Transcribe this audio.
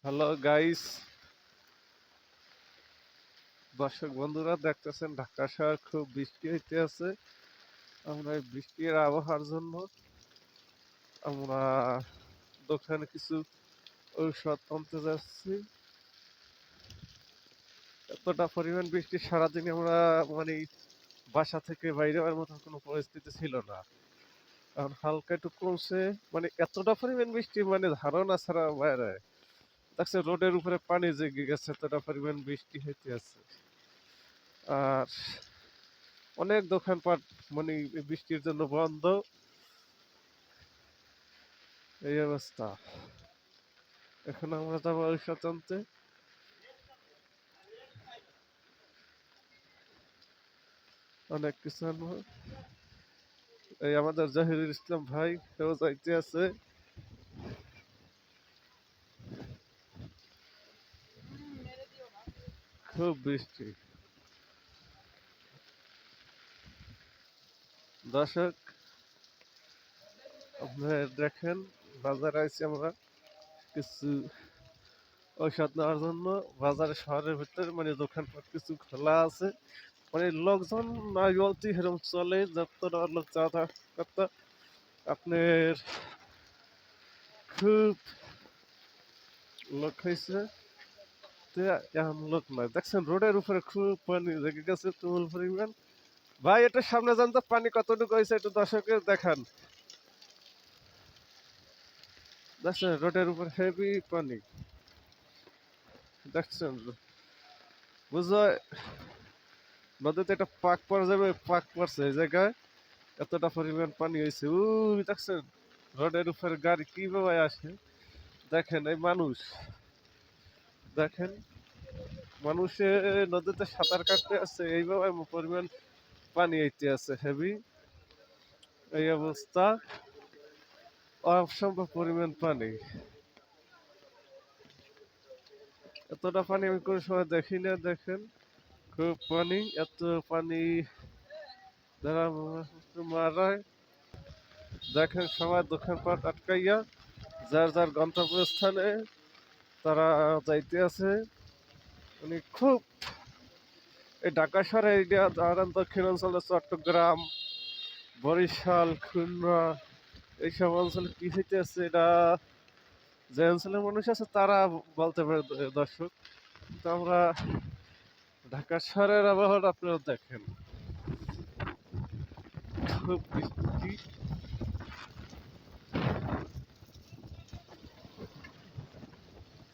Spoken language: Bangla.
হ্যালো গাইস, দর্শক বন্ধুরা দেখতেছেন ঢাকা শহর খুব বৃষ্টি হইতে আছে। আমরা এই বৃষ্টির আবহাওয়ার জন্য আমরা দোকানে কিছু ঔষধ আনতে যাচ্ছি। এতটা পরিমাণ বৃষ্টি সারাদিন আমরা মানে বাসা থেকে বাইরে হওয়ার মতো কোনো পরিস্থিতি ছিল না। এখন হালকা একটু কমছে, মানে এতটা পরিমাণ বৃষ্টি মানে ধারণা ছাড়া বাইরে দেখছে রোডের উপরে পানি জেগে গেছে, এতটা পরিমাণ বৃষ্টি হইতে আছে। আর অনেক দোকানপাট মানে এই বৃষ্টির জন্য বন্ধ। এই অবস্থা। এখন আমরা যাবো ঔষধ আনতে। অনেক কিছু আনবো। এই আমাদের জহিরুল ইসলাম ভাই সেও যাইতে আছে। খুব বৃষ্টি। দর্শক আপনার দেখেন, বাজারে আইছি আমরা কিছু ঔষধ নেওয়ার জন্য। বাজারে শহরের ভিতরে মানে দোকানপাট কিছু খোলা আছে, মানে লোকজন নাই বলতে এরকম চলে, যতটা লোক যাতায়াত করতে আপনার খুব লোক হয়েছে। এখন লোক নাই, দেখছেন রোডের উপরে খুব পানি লেগে গেছে তুমুল পরিমাণ। ভাই একটু সামনে যান তো, পানি কতটুকু হয়েছে একটু দর্শকের দেখান। দেখছেন রোডের উপর হেভি পানি, দেখছেন বুঝো নদীতে একটা পাক পড়ে যাবে, পাক পড়ছে এই জায়গায়, এতটা পরিমাণ পানি হয়েছে। উই দেখছেন রোডের উপরে গাড়ি কিভাবে আসে। দেখেন এই মানুষ, দেখেন মানুষে নদীতে সাঁতার কাটতে আছে, এইভাবে পরিমাণ পানি হইতে আছে হেভি। এই অবস্থা, অসম্ভব পরিমাণ পানি। এতটা পানি আমি কোনো সময় দেখি না। দেখেন খুব পানি, এত পানি যারা মারায়। দেখেন সবাই দোকানপাট আটকাইয়া যার যার গন্তব্যস্থানে তারা যাইতে আছে। মানে খুব এই ঢাকা শহরে এরিয়া ধরেন দক্ষিণ অঞ্চলে চট্টগ্রাম, বরিশাল, খুলনা এইসব অঞ্চলে কি হইতে আছে এটা যে অঞ্চলের মানুষ আছে তারা বলতে পারে। দর্শক, কিন্তু আমরা ঢাকা শহরের আবহাওয়াটা আপনারা দেখেন, খুব বৃষ্টি।